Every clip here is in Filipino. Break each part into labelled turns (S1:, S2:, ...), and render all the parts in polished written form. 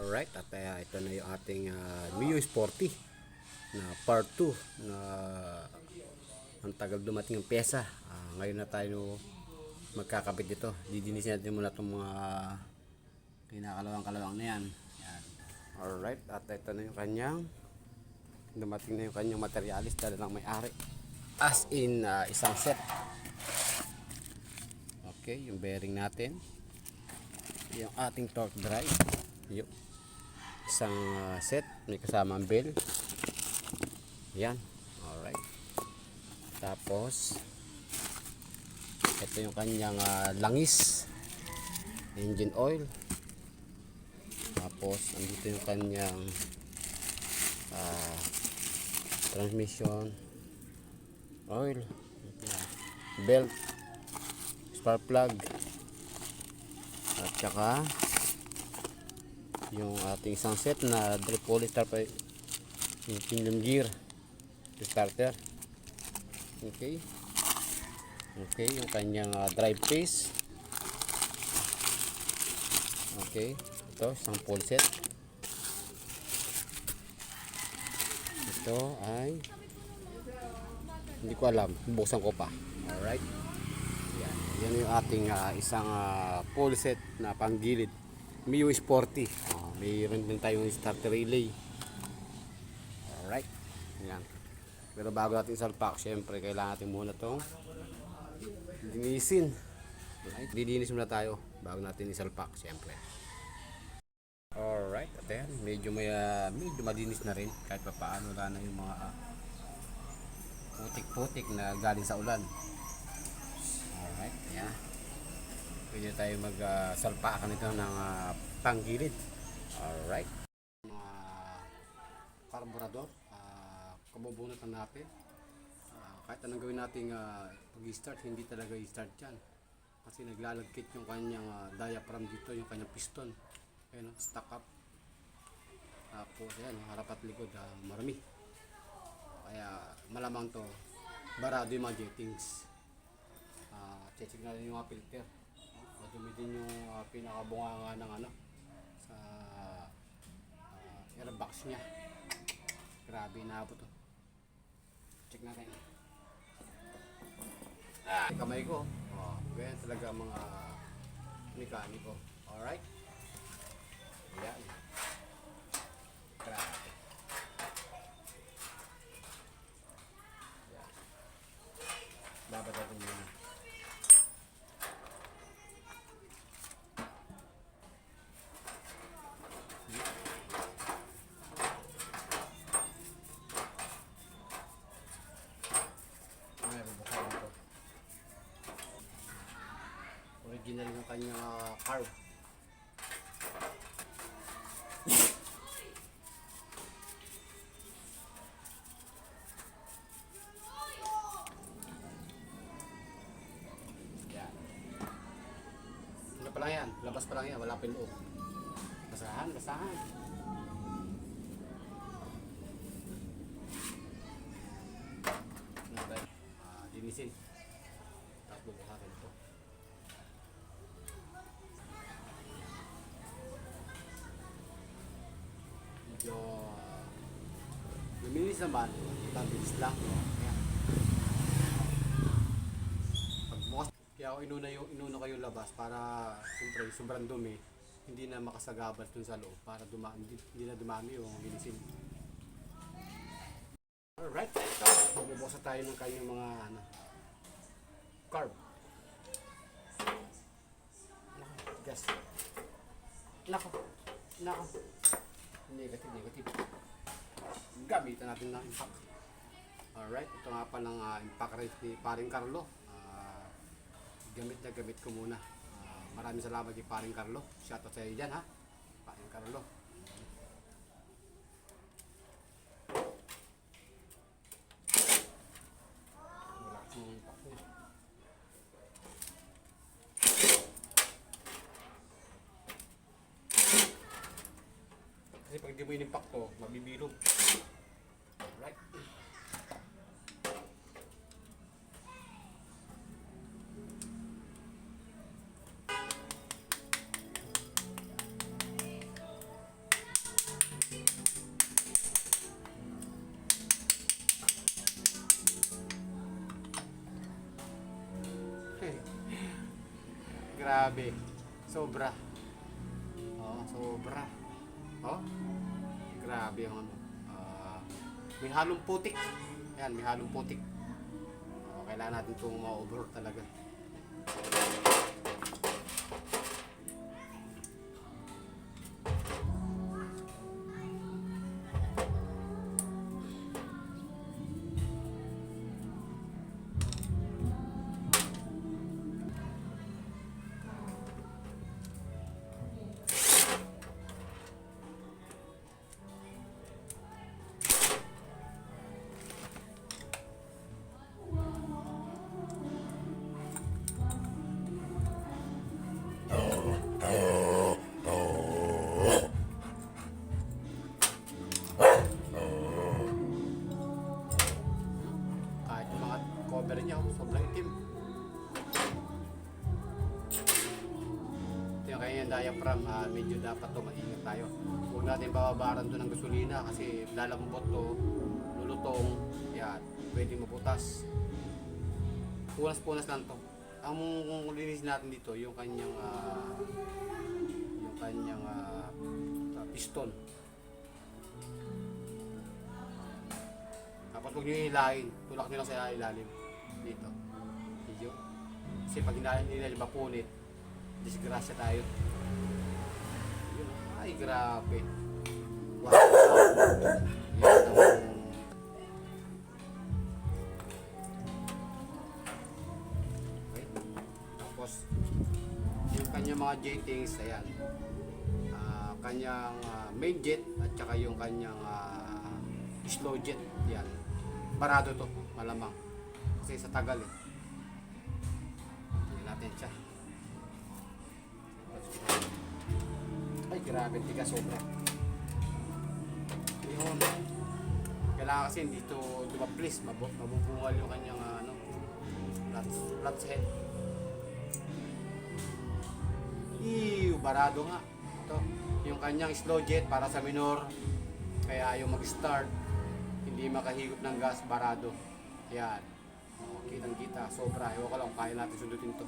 S1: Alright, at ito na yung ating Mio Sporty na part 2 na ang tagal dumating ang pyesa. Ngayon na tayo magkakabit dito. Didinisin natin muna itong mga kinakalawang-kalawang na yan. Alright, at ito na yung kanyang dumating na yung kanyang materialis dahil lang may-ari. As in isang set. Okay, yung bearing natin. Yung ating torque drive. Yung isang set, may kasamang bell. Yan. Alright. Tapos ito yung kanyang langis, engine oil. Tapos andito yung kanyang transmission oil, belt, spark plug, at saka yung ating isang set na drip pulley start yung pinion gear starter. Okay, yung kanyang drive case. Okay, ito isang pull set. Ito ay hindi ko alam, buksan ko pa. Alright, yan yung ating isang pull set na panggilid Mio Sporty. Mayroon din tayong starter relay. Alright, yan. Pero bago natin isalpak, syempre kailangan natin muna itong linisin. Alright, didinis muna tayo bago natin isalpak, syempre. Alright, at yan, medyo madinis na rin kahit pa paano na yung mga putik-putik na galing sa ulan. Alright, yan. Pwede tayo magsalpakan ito ng panggilid. Alright. Carburetor, kabubunutan natin. Kahit anong gawin natin pag-start, hindi talaga i-start yan. Kasi naglalagkit yung kanyang diaphragm dito, yung kanyang piston. Ayan, stuck up. Tapos yan, harap at likod, marami. Kaya malamang to, barado yung mga jettings. Check natin yung mga filter. Madumi din yung pinakabunganga ng sa airbox nya. Grabe, inaabot to. Check natin. Kamay ko. Ganyan talaga mga mekaniko. Alright. Ayan. Grabe. Ayan. Dapat natin muna. Original ng kanyang carb. Yan. Ano pa lang yan? Labas pa lang yan. Wala pa yung loob. Basahan. Linisin. Tapos bubuhatin ito. Medyo luminis naman, mabilis lang. Pagbukas, kaya ako inuna ko yung labas para siyempre sobrang dumi, hindi na makasagabal dun sa loob para hindi na dumami yung linisin. Alright, ito, magbubukas tayo ng kanyang mga carb. Gas. Nako. Negative. Gamitan natin ng impact. Alright, ito nga pa ng impact rate ni Paring Carlo. Gamit ko muna. Maraming salamat kay Paring Carlo. Shoutout sa iyo dyan, ha, Paring Carlo. Wala akong impact niya. Kasi pag di mo in-impact to, mabibilog. Alright. grabe. Sobra. Oh, sobra. Oh, grabe yung ano. May halong putik. Ayan, may halong putik. Kailangan natin itong ma-overhaul talaga. Kahit yung mga cover niya, sobrang itim. Ito yung kanya diaphragm, medyo dapat to mag-ingat tayo. Huwag natin bababaran to ng gasolina kasi lalambot to, lulutong, yan, pwede mabutas. Punas-punas lang to. Ang linis natin dito, yung kanyang piston. Tapos huwag nyo hilahin, tulak nyo lang sa ilalim dito. Video. Kasi pag hilahin mapunit, disgrasya tayo. Yun. Ay, grabe. Wow. Yan ang yung kanyang mga jetings, ayan, kanyang main jet at saka yung kanyang slow jet, yan, barado to, malamang kasi sa tagal tingnan natin siya. Ay grabe, tiga sobra yun. Kailangan kasi dito dumaplis, mabubungal yung kanyang flat head. Barado nga. Ito, yung kanyang slow jet para sa minor. Kaya yung mag-start, hindi makahigop ng gas, barado. Yan. Kitang-kita, sobra. Ewan ko lang, kaya natin sundutin to.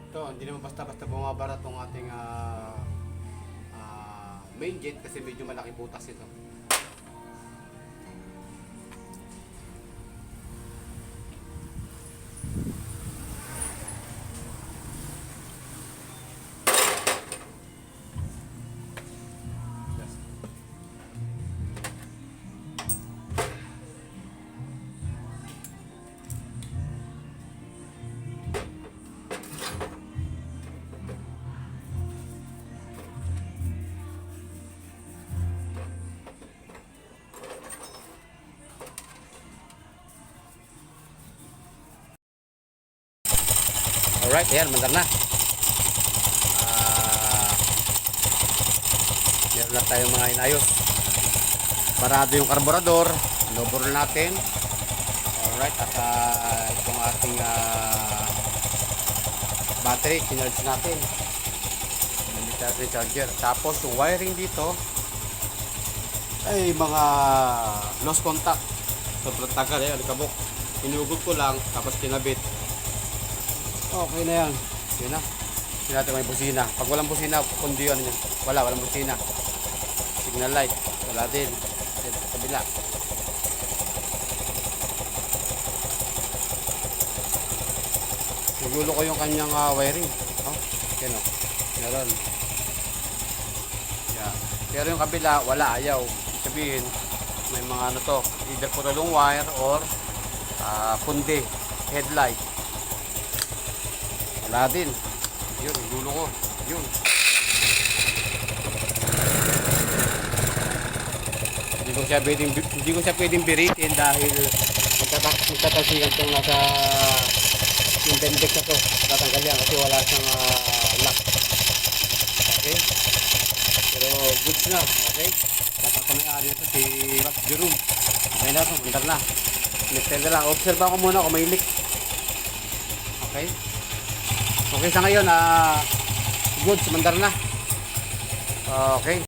S1: Ito, hindi naman basta-basta bumabara tong ating main jet kasi medyo malaki butas ito. Alright, ayan, mandar na. Meron na tayong mga inayos. Parado yung karburador. Lower natin. Alright, at itong ating battery, kinarge natin. Nandito natin yung charger. Tapos yung wiring dito ay mga lost contact. Sobrang tagal, alikabok. Inugot ko lang, tapos kinabit. Okay na yan. Yun na. Hindi natin may busina. Pag walang busina, kundi yun. Walang busina. Signal light. Wala din. Dito sa kabila. Nagulo ko yung kanyang wiring. Oh, yan o. Meron. Yeah. Pero yung kabila, wala. Ayaw. Sabihin, may mga ano to. Either putulong wire or pundi. Headlight. Wala din. Yun, dulo ko. Yun. Hindi ko siya pwedeng biritin dahil magtatasigan itong nasa yung bendex na to. Tatanggal yan kasi wala siyang lock. Okay? Pero goods na. Okay? Kapag-kamay-ari na to si Rob Jerome. Okay na ito. Mandar na. Connected na lang. Observe ako muna kung may leak. Okay? Okay sa ngayon, goods, mandar na. Okay.